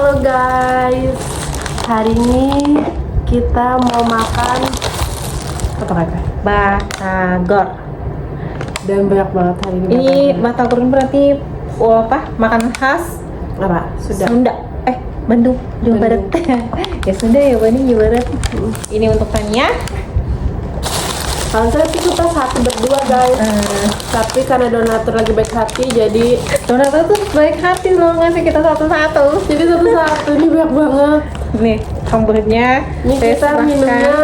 Halo guys, hari ini kita mau makan apa kata? Batagor. Dan banyak banget hari ini. Ini batagor berarti makanan khas apa? Sudah. Sunda. Bandung, Jawa Barat. Ya Sunda ya, Bandung, Jawa Barat. Ini untuk Tania. Kalau saya sih kita satu berdua guys. Tapi karena donatur lagi baik hati, jadi Donatur tuh baik hati loh ngasih kita satu-satu. jadi satu-satu ini banyak banget. Nih, sambelnya. Ini saya kita serahkan. minumnya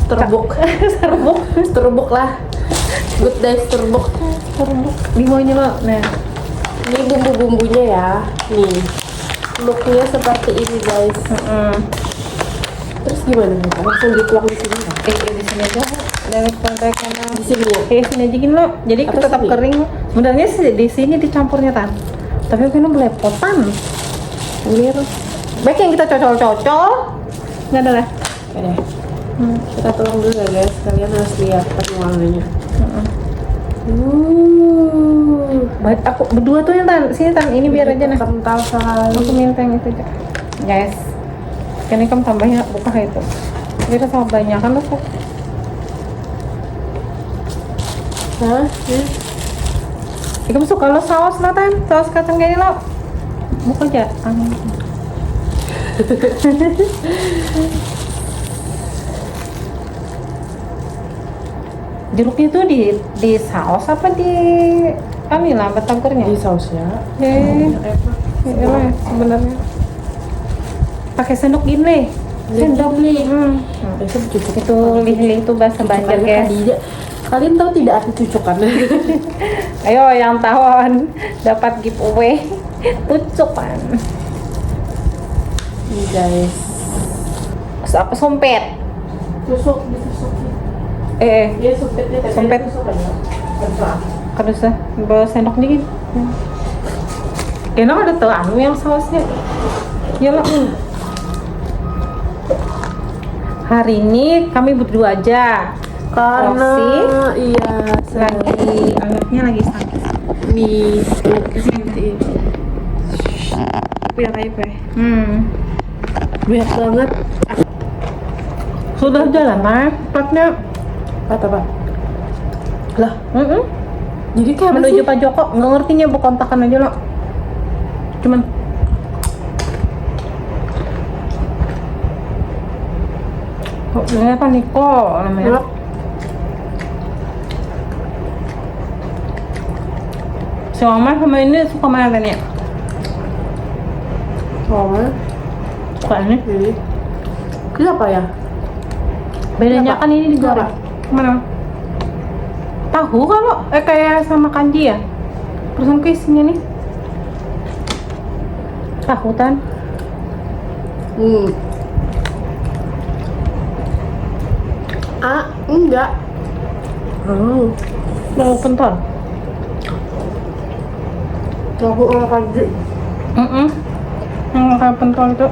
terbuk, terbuk lah. Good day terbuk. Limonya lo. Nah, Ini bumbu-bumbunya ya. Nih, looknya seperti ini guys. Terus gimana nih? Langsung dituang di sini ya? di sini aja. Dari kontekan Di sini ya? sini aja gini lo. Jadi Atau tetap sini? kering. Sebenarnya di sini dicampurnya tan. Tapi kan belepotan. Lir. Baik yang kita cocol-cocol. Nggak ada lah. Oke deh. Kita tuang dulu ya guys. Kalian harus lihat penuangannya. Baik, aku berdua tuh yang tan. Sini tan, ini biar aja nah. Kental sekali. Aku minta yang itu aja. Guys. Kan kamu tambahnya buka itu. Kita sama banyak kan lo. Hah? Kamu suka lo saus lo tan? Saus kacang kayak lo. Buka aja. Jeruknya tuh di saus apa di lah batagornya? Di saus ya. Iya sebenarnya. Pakai sendok gini. Sendok nih. Itu cucuk. Itu lih-lih itu bahasa Banjar guys. Kalian tahu tidak arti cucukan? Ayo yang tahu dapat giveaway tucukan. Ini guys. Apa sompet? Tusuk, ditusukin. Iya sumpetnya tadi. Sumpet. Kan usah bawa sendok dikit. Kayaknya ada tuh anu yang sausnya. Ya lo. Hari ini kami berdua aja. Karena Roxy iya lagi anaknya lagi sakit. nih seperti ini. Biar aja gue. Banyak banget. Sudah jalan lah, platnya. Apa? Lah, jadi kayak apa Menuju sih? Pak Joko, nggak ngertinya bu kontakan aja lo. Cuman kok namanya apa Niko namanya? Enak. Si Mama sama ini suka mana nih? Soalnya Suka ini. ini apa ya? Bedanya Kenapa? kan ini digoreng. Mana? Tahu kalau kayak sama kanji ya. Terus ke isinya nih. Tahu tan. Enggak. Mau pentol. Tahu orang kanji. Yang kayak pentol itu.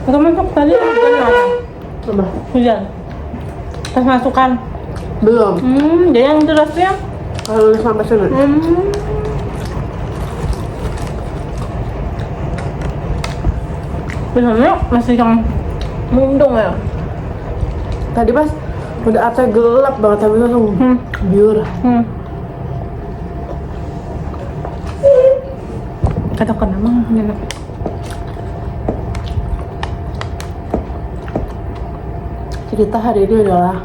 Atau masuk tadi hujan apa? Coba. Hujan. Pas masukkan. Belum. Jadi yang derasnya. Kalau udah sampai sini. Biasanya masih yang mundung ya. Tadi pas udah atas gelap banget tapi langsung biur. Katakan emang enak. Cerita hari ini adalah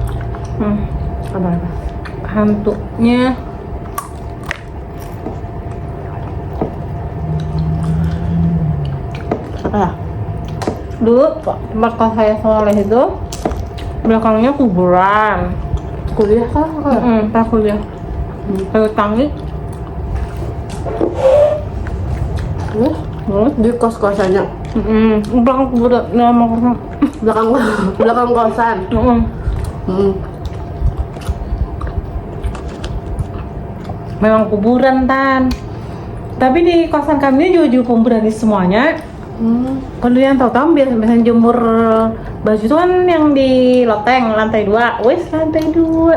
apa? Hantunya Apa ya? dulu tempat kos saya Soleh itu belakangnya kuburan. Kuliah kah? Pas kuliah. Kayu tangi. Terus di kos-kosannya. Belakang kuburan nama kosan. belakang kosan. Memang kuburan tan. Tapi di kosan kami juga kuburan di semuanya. Kalau yang tahu biasanya jemur baju itu kan yang di loteng lantai 2, wes lantai 2.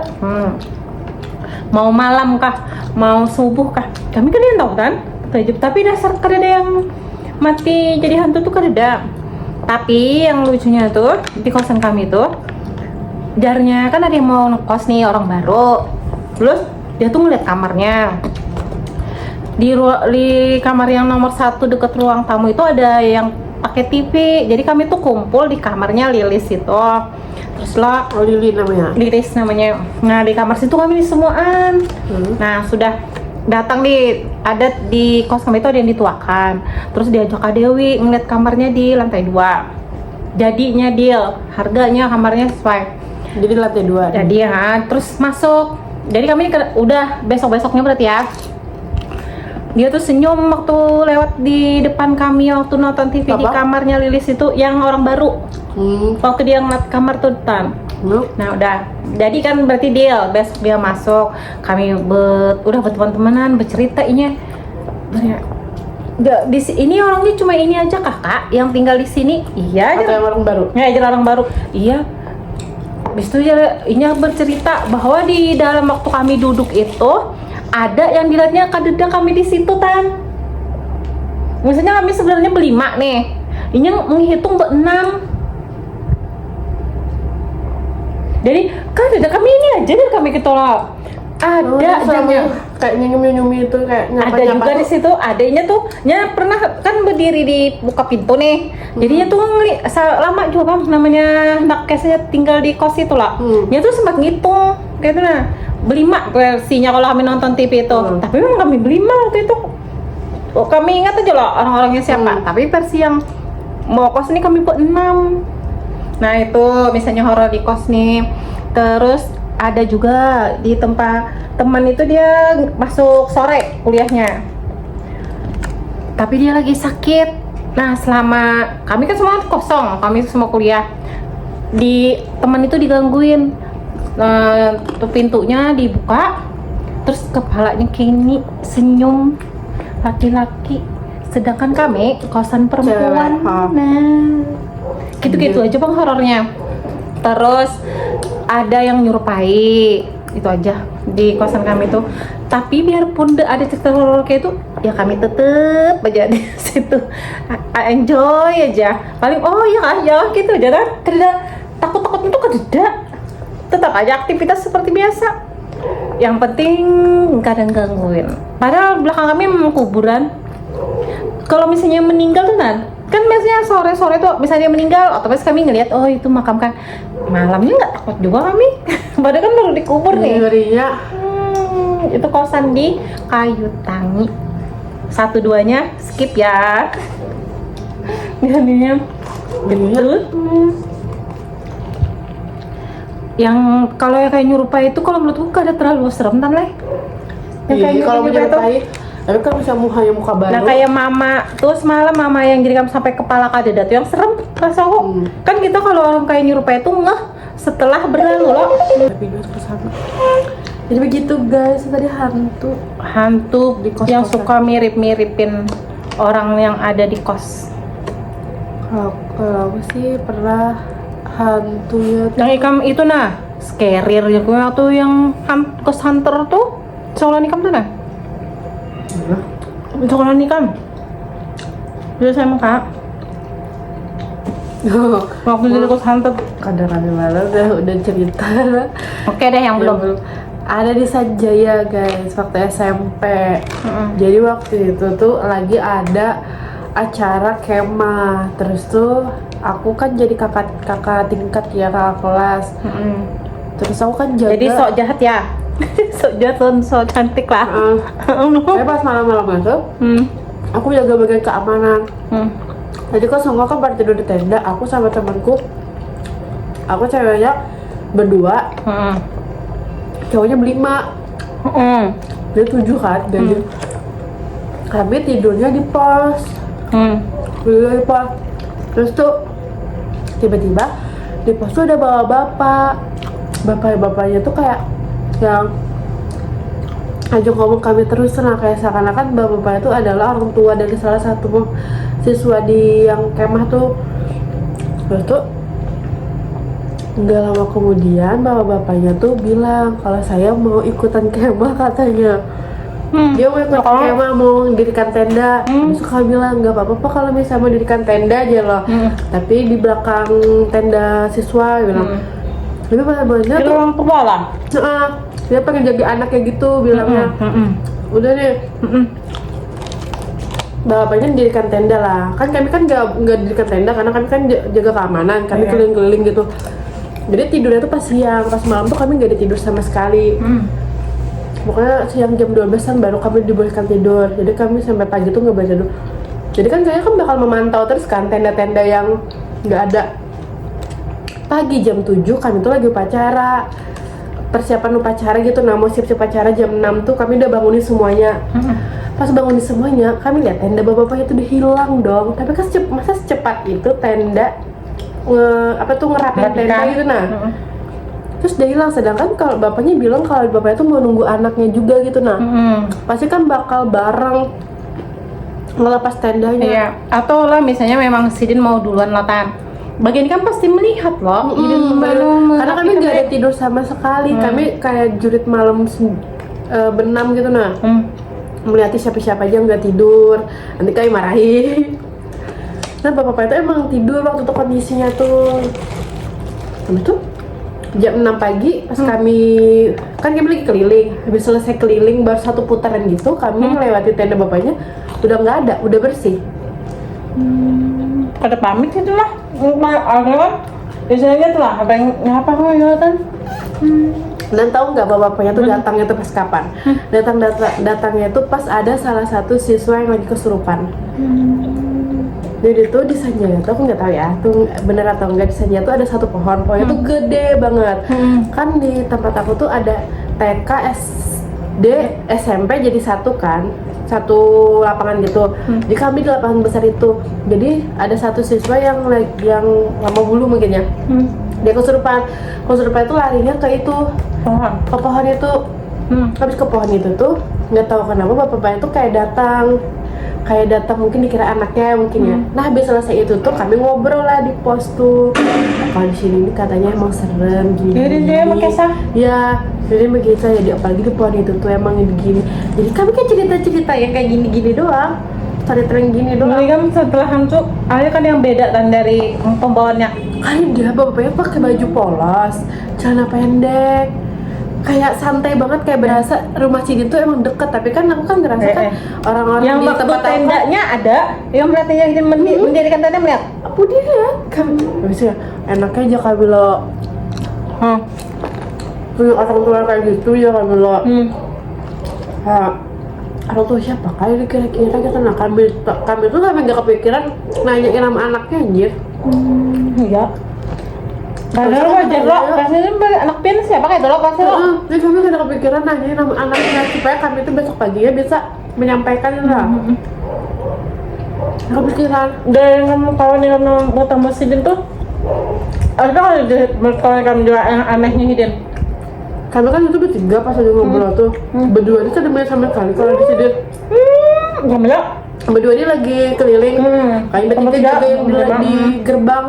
mau malam kah, mau subuh kah, kami kan yang tahu kan. Tapi dasar kada yang mati jadi hantu tuh kada. Tapi yang lucunya tuh di kosan kami tuh, jarnya kan ada yang mau ngekos nih orang baru, terus dia tuh ngeliat kamarnya. Di kamar yang nomor 1 deket ruang tamu itu ada yang pakai TV, jadi kami tuh kumpul di kamarnya Lilis itu. Terus lah, Lili namanya. Lilis namanya. Nah di kamar situ kami semuaan. Nah sudah datang ada di kos kami itu ada yang dituakan. Terus diajak Kak Dewi ngeliat kamarnya di lantai 2. Jadinya deal, harganya kamarnya sesuai. Jadi lantai 2. Jadi ya, terus masuk. Jadi kami udah besok-besoknya berarti ya. Dia tuh senyum waktu lewat di depan kami waktu nonton TV di kamarnya Lilis itu yang orang baru. Waktu dia ngeliat kamar tuh Tan. Nah udah, jadi kan berarti deal, besok dia masuk, kami udah berteman-temanan, bercerita ini. Di ini orangnya cuma ini aja kakak yang tinggal di sini. Iya aja. Atau yang orang baru? Ya aja orang baru. Iya. Habis itu ya ini bercerita bahwa di dalam waktu kami duduk itu ada yang dilihatnya kadeda kami di situ Tan. Misalnya kami sebenarnya berlima nih, ini menghitung ber-6. Jadi kan ada kami ini aja dan kami ketolak. Ada kayak nyumi itu kayak nyapa. Ada juga di situ, adanya tuh pernah kan berdiri di buka pintu nih. Jadinya tuh lama juga kan namanya anak kesnya tinggal di kos itu lah. Dia tuh sempat ngitung kayak itu nah. Berlima versinya kalau kami nonton TV itu. Tapi memang kami berlima waktu itu. Oh, kami ingat aja loh orang-orangnya siapa. Tapi versi yang mau kos ini kami buat 6. Nah itu misalnya horor di kos nih. Terus ada juga di tempat teman itu dia masuk sore kuliahnya, tapi dia lagi sakit. Nah selama kami kan semua kosong, kami semua kuliah, di teman itu digangguin. Tuh pintunya dibuka, terus kepalanya kini senyum laki-laki, sedangkan kami kosan perempuan. Nah gitu-gitu aja bang horornya. Terus ada yang nyerupai, itu aja di kosan kami tuh. Tapi biarpun ada cerita horor kayak itu, ya kami tetep aja di situ enjoy aja. Paling oh ya gitu aja kan. Tidak takut itu kededa. Tetap aja aktivitas seperti biasa. Yang penting kadang gangguin. Padahal belakang kami memang kuburan. Kalau misalnya meninggal tuh kan biasanya sore-sore tuh misalnya meninggal, otomatis kami ngelihat oh itu makam kan. Malamnya nggak takut juga kami. Padahal kan baru dikubur nih. Itu kosan di Kayu Tangi. 1-2-nya skip ya. Jadinya gitu. Yang kalau yang kayak nyerupai itu kalau menurutku kada terlalu serem Tan Leh. Yang kayak kalau menyerupai tapi kan bisa muka baru. Nah kayak mama, terus malam mama yang jadi sampai kepala kadeda tuh yang serem rasa aku. Kan kita kalau orang kayak nyerupai itu setelah berlalu loh. Tapi bersama. Jadi begitu guys, tadi hantu di kos yang suka mirip-miripin orang yang ada di kos. Kalau aku sih pernah hantu ya. Yang ikam itu nah, scarir ya tuh yang kos hunter tuh. Soalnya ikam tuh nah. Soalnya ikam. Dia sama Kak. Waktu di kos hunter Kadang-kadang malah udah cerita. Oke deh yang belum. Ada di Sanjaya guys, waktu SMP. Jadi waktu itu tuh lagi ada acara kemah. Terus tuh aku kan jadi kakak tingkat ya, kakak kelas. Terus aku kan jaga. Jadi sok jahat ya. Sok jahat, sok cantik lah. Tapi pas malam-malam itu, aku jaga bagian keamanan. Jadi kan semua kan pada tidur di tenda. Aku sama temanku, aku ceweknya berdua, cowoknya berlima. Dia 7 kan, jadi kami tidurnya di pos. Tidurnya di pos. Terus tuh tiba-tiba di pos tuh ada bapak-bapak. Bapaknya tuh kayak yang ngajak ngomong kami terus, nah kayak seakan-akan bapak-bapak itu adalah orang tua dari salah satu siswa di yang kemah tuh. Terus tuh Nggak lama kemudian bapak-bapaknya tuh bilang kalau saya mau ikutan kemah katanya. Dia mau ikut kemah, mau dirikan tenda. Terus kakak bilang nggak apa-apa kalau misalnya mau dirikan tenda aja loh. Tapi di belakang tenda siswa bilang. Tapi bapak-bapaknya Jadi tuh orang tua lah. dia pengen jaga anaknya gitu bilangnya. Udah deh. Bapaknya dirikan tenda lah. Kan kami kan nggak dirikan tenda karena kami kan jaga keamanan. Kami keliling-keliling gitu. Jadi tidurnya tuh pas siang, pas malam tuh kami nggak ada tidur sama sekali. Pokoknya siang jam 12-an baru kami dibolehkan tidur. Jadi kami sampai pagi tuh nggak boleh tidur. Jadi kan kayaknya kan bakal memantau terus kan tenda-tenda yang nggak ada. Pagi jam 7 kami tuh lagi upacara. Persiapan upacara gitu, nah mau siap-siap upacara jam 6 tuh kami udah bangunin semuanya. Pas bangunin semuanya, kami lihat tenda bapak-bapaknya tuh udah hilang dong. Tapi kan masa secepat itu tenda ngerapin tenda gitu nah. Terus dia hilang, sedangkan kalau bapaknya bilang kalau bapaknya tuh mau nunggu anaknya juga gitu nah. Pasti kan bakal bareng ngelepas tendanya. Iya. Atau lah misalnya memang Sidin mau duluan latan. Bagian kan pasti melihat loh. Karena kami nggak ada tidur sama sekali. Kami kayak jurit malam benam gitu nah. Melihat siapa-siapa aja nggak tidur. Nanti kami marahin. Nah bapak-bapak itu emang tidur waktu itu kondisinya tuh. Habis itu jam 6 pagi pas kami lagi keliling, habis selesai keliling baru satu putaran gitu kami melewati tenda bapaknya udah nggak ada, udah bersih. Pada pamit itu lah, kan biasanya tuh lah apa yang ngapa kok Yolatan? Dan tahu nggak bapak-bapaknya tuh datangnya tuh pas kapan? Datangnya tuh pas ada salah satu siswa yang lagi kesurupan. Jadi tuh di Sanjaya tuh aku nggak tahu ya, tuh bener atau enggak, di Sanjaya tuh ada satu pohonnya tuh gede banget. Kan di tempat aku tuh ada TK, SD, SMP jadi satu kan, satu lapangan gitu. Jadi kami di lapangan besar itu. Jadi ada satu siswa yang lama bulu mungkin ya. Dia kesurupan itu larinya ke itu ke pohon itu. Habis ke pohon itu tuh nggak tahu kenapa bapak-bapaknya tuh kayak datang mungkin dikira anaknya mungkin ya. Nah habis selesai itu tuh kami ngobrol lah di pos tuh. Kalau di sini katanya emang serem gini. Jadi dia emang kisah? Ya, jadi emang kisah ya. Apalagi di pohon itu tuh emang begini. Jadi kami kan cerita-cerita yang kayak gini-gini doang. Cerita yang gini doang. Ini kan setelah hantu, ada kan yang beda kan dari pembawanya. Kan dia bapaknya pakai baju polos, celana pendek. Kayak santai banget, kayak berasa rumah Cidin tuh emang deket, tapi kan aku kan ngerasa kan orang-orang yang di waktu tempat tendanya ada, yang berarti yang mendirikan tenda melihat. apa dia ya? Kan bisa enaknya aja Kamila punya orang tua kayak gitu ya Kamila. Orang tua siapa kali kira-kira gitu. Nah kami tuh sampai nggak kepikiran nanyain nama anaknya anjir. Iya. Padahal wajar lo, kasihnya anak pian siapa kayak lo kasih lo. Jadi kami gak ada kepikiran nanyain nama anaknya supaya kami tuh besok paginya bisa menyampaikan lah. Kepikiran. Dan kamu kawan yang mau tambah Sidin tuh, ada kalau kamu juga yang anehnya Sidin. Kami kan itu bertiga pas lagi ngobrol tuh. Berdua ini kan demam sama sekali kalau di sini. Kamila. Berdua ini lagi keliling. Kayak bertiga juga yang di gerbang.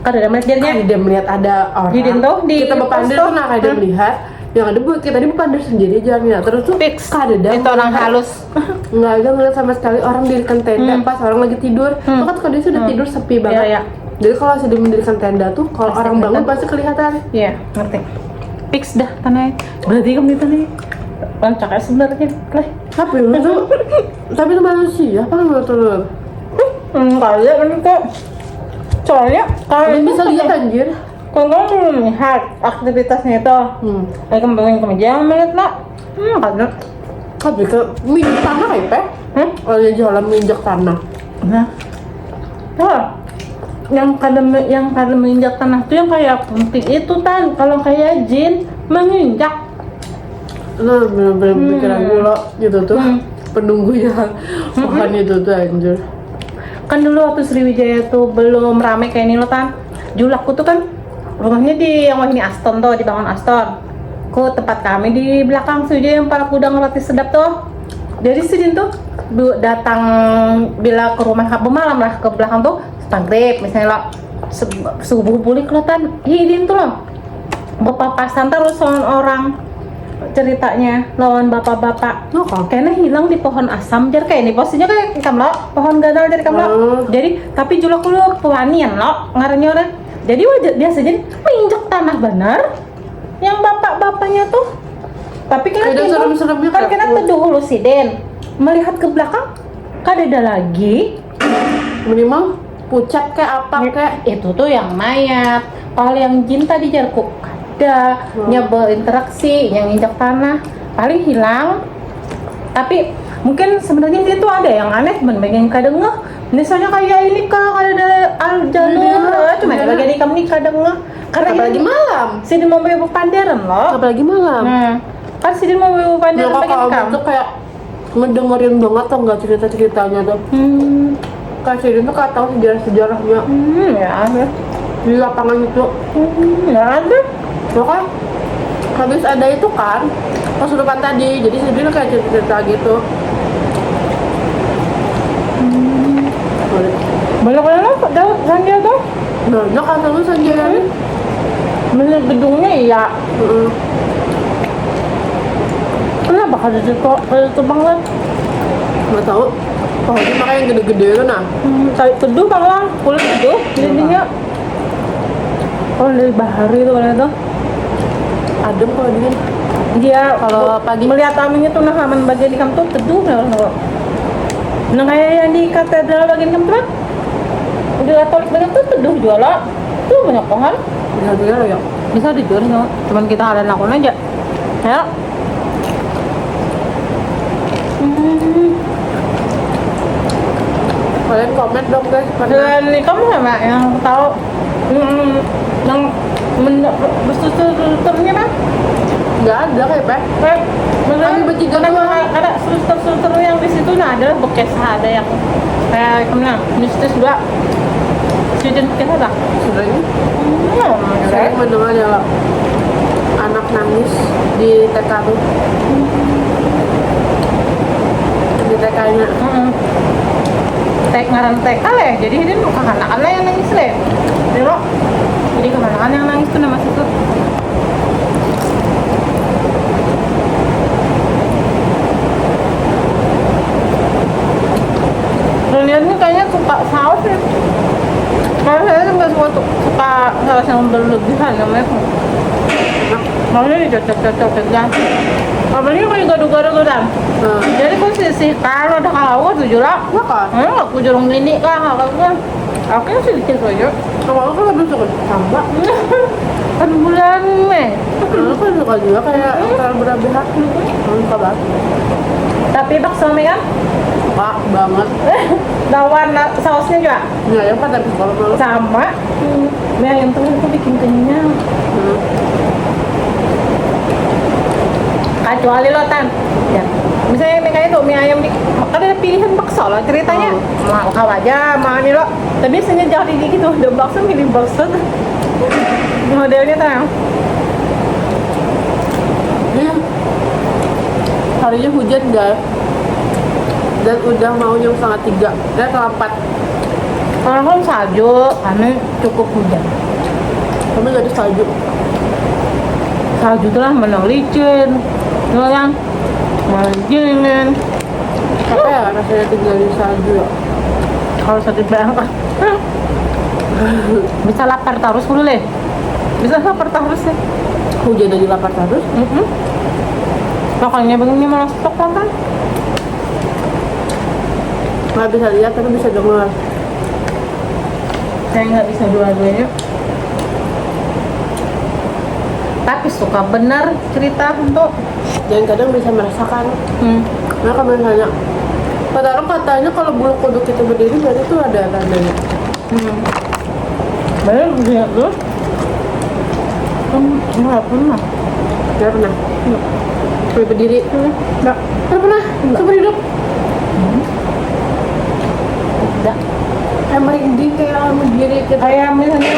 Kan ada melihatnya. Dia melihat ada orang. Sidin tuh di kita berpandir tuh nah kayak dia melihat. Yang ada kita ini berpandir sendiri jalannya. Terus tuh ada itu orang halus. Nggak ada ngeliat sama sekali orang dirikan tenda pas orang lagi tidur. Tuh kan kondisi udah tidur sepi banget. Iya. Jadi kalau sedih mendirikan tenda tuh kalau orang bangun pasti kelihatan. Iya, ngerti. Fix dah tanahnya. Berarti kamu di tanahnya. Lancaknya sebenarnya, Kleh. Tapi itu tapi itu manusia apa menurut lu? Kali ya kan kok. Soalnya kalau Bisa lihat anjir. kalau kamu belum lihat aktivitasnya itu, kayak kembangin ke meja melihat nak, kan? Tapi ke minjak tanah kayak teh. Kalau dia jalan minjak tanah. Nah, yang kadang menginjak tanah tuh yang kayak puntik itu kan, kalau kayak jin menginjak. Nah bener-bener pikiran gue lo gitu tuh penunggunya pohon itu tuh anjir. Kan dulu waktu Sriwijaya tuh belum rame kayak ini lo kan, dulu aku tuh kan rumahnya di yang ini Aston tuh, di Bangun Aston. Tempat kami di belakang Sriwijaya yang para kuda ngelatih sedap tuh. Jadi Sidin tuh datang bila ke rumah malam lah ke belakang tuh maghrib misalnya lo subuh pulih kelihatan hidin tuh loh. Bapak pasan terus lawan orang ceritanya lawan bapak-bapak. Kayaknya hilang di pohon asam jar kayak ini posisinya kayak kamlo pohon ganal dari kamlo. Jadi tapi julak dulu pewanian lo ngarannya orang. Jadi wajar biasa jadi menginjak tanah benar. Yang bapak-bapaknya tuh. Tapi kan kita teduh hulu si Den melihat ke belakang kan ada lagi minimal pucat kayak apa kayak itu tuh yang mayat. Kalau yang jin tadi jarku ada nyebel interaksi yang injak tanah paling hilang. Tapi mungkin sebenarnya itu ada yang aneh bagian kadang misalnya kayak ini kak ada aljanur cuma ada bagian ikam nih kadang karena apalagi malam sih mau bebu panderan loh apalagi malam kan sih mau bebu panderan bagian ikam itu kayak mendengerin banget tuh nggak cerita-ceritanya tuh kayak sih itu kak tahu sejarah-sejarahnya ya ada di lapangan itu ya ada kan habis ada itu kan kesurupan tadi jadi sendiri kayak cerita gitu banyak sanjaya tuh banyak kan lu sanjaya banyak gedungnya iya kenapa kada kok itu banget nggak tahu oh ini makanya yang gede-gede itu nah kayak teduh bang lah kulit teduh jadinya oh dari bahari itu kan itu adem kalau dingin dia kalau pagi melihat aminnya tuh nah aman bagian di kampung teduh nah kayak yang di katedral bagian kampung di Katolik bagian tuh teduh juga lah tuh banyak pohon bisa ya bisa dijual no cuman kita ada lakon aja ya kalian komen dong guys dan kamu sama yang tahu yang bersuster-susternya mah nggak ada kayak beneran bertiga ada suster-suster yang di situ nah ada bekas ada yang kayak kemana mistis juga student kita tak sering sering mendengar ya anak nangis di TK tuh di TK-nya ngaran TK lah jadi ini anak-anak yang nangis lah jadi kemana yang nangis tuh nama situ Roniannya kayaknya suka saus ya kalau saya nggak suka saus yang berlebihan namanya makanya dicocok-cocok kan apalagi kalau gado-gado kan jadi aku sisihkan ada kalau tujuh lah aku jorong ini kan aku yang sedikit aja kalau kan lebih suka sama kan bulan aku kan suka juga kayak terlalu berlebihan suka banget tapi bakso mie kan suka banget lawan sausnya juga nggak ya kan tapi kalau malu sama mie ayam tuh aku bikin kenyang kecuali lo tan ya misalnya mie kayak itu mie ayam ada pilihan bakso lah ceritanya mau kau aja mau nih lo tapi biasanya jauh di gitu udah bakso milih bakso tuh modelnya tan harinya hujan guys dan udah mau jam 2:30 dan kelampat orang kan salju karena cukup hujan tapi gak ada salju tuh lah menang licin tuh yang malah apa ya rasanya tinggal di salju ya kalau satu berangkat bisa lapar terus dulu deh bisa lapar terus deh hujan aja lapar terus makanya begini malah stok kan nggak bisa lihat tapi bisa dengar saya nggak bisa dua-duanya tapi suka benar cerita untuk dan kadang bisa merasakan nah kalau misalnya katanya kalau bulu kuduk itu berdiri berarti itu ada tandanya benar lihat tuh nggak pernah berdiri nggak pernah seumur hidup udah kayak merinding kayak berdiri gitu kayak misalnya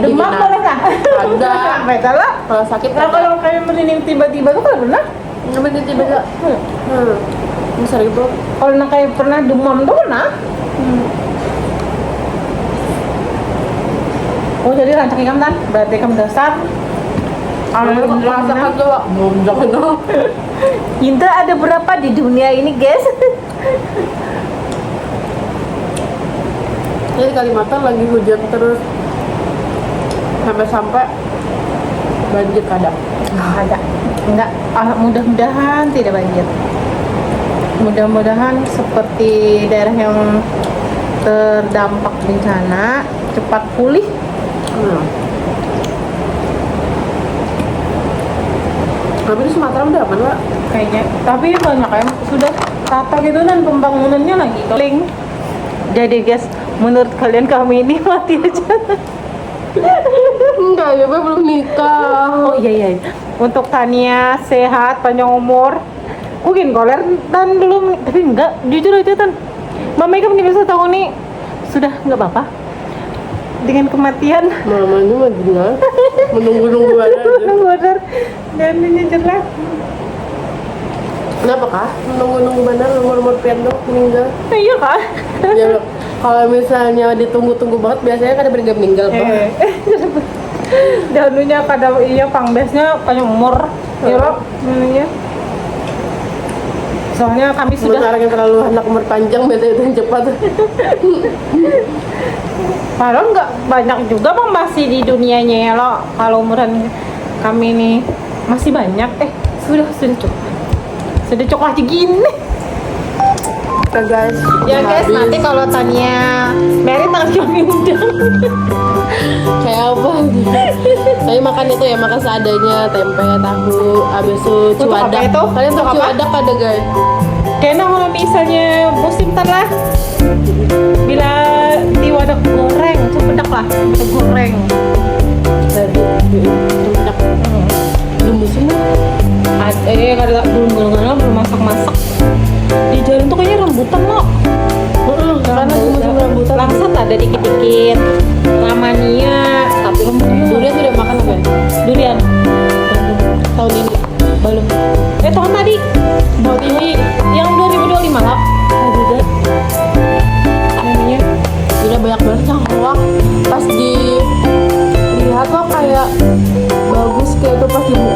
demam boleh nggak ada betul lah kalau sakit kalau kayak merinding tiba-tiba tuh kan benar merinding tiba-tiba bisa gitu kalau kayak pernah demam tuh pernah Oh jadi rancang ikan kan? Berarti kamu dasar. Rasakan tuh, jangan. Indra ada berapa di dunia ini guys? Jadi Kalimantan lagi hujan terus sampai banjir kadang. Ada. Enggak, mudah-mudahan tidak banjir. Mudah-mudahan seperti daerah yang terdampak bencana cepat pulih. Tapi di Sumatera udah aman lah. Kayaknya, tapi banyak yang sudah rata gitu dan pembangunannya lagi keling. Jadi guys, menurut kalian kami ini mati aja? Enggak, ya belum nikah. Oh iya. Untuk Tania sehat, panjang umur. Mungkin goler dan belum, tapi enggak, jujur aja Tan. Mama Ika punya 1 tahun nih sudah enggak apa-apa dengan kematian. Mamanya mah gila. Menunggu-nunggu aja. Bener. Dan ini jelas. Kenapa kah? Menunggu-nunggu benar umur piano meninggal. Iya kan? Ya loh. Kalau misalnya ditunggu-tunggu banget biasanya kan ada meninggal Pak. Danunya kada iya pangbesnya panjang umur. Ya loh, ininya. Soalnya kami sudah sementara yang terlalu anak umur panjang biasanya itu yang cepat. padahal nggak banyak juga bang masih di dunianya ya lo. Kalau umuran kami nih masih banyak. Sudah cukup aja gini. Oke guys. Ya guys, nanti kalau Tania Mary tanggal kami undang. Kayak apa? Saya makan itu ya, makan seadanya, tempe, tahu, habis itu Untuk apa cuadak. itu? Kalian Untuk tahu apa? cuadak ada guys? Kayaknya kalau misalnya musim ntar lah, bila di wadah goreng, cempedak lah, goreng. Jadi cuadak. Belum musim lah. Kada belum masak. Di jalan tuh kayaknya rambutan loh. Karena di musim rambutan. Langsat ada dikit-dikit. Ramania, tapi Durian sudah makan apa? durian. Tahun ini belum. Tahun tadi. Tahun ini yang 2025 lah. Juga. Namanya. Udah banyak banget yang hoak. Pas dilihat loh kayak bagus kayak itu pas dibuka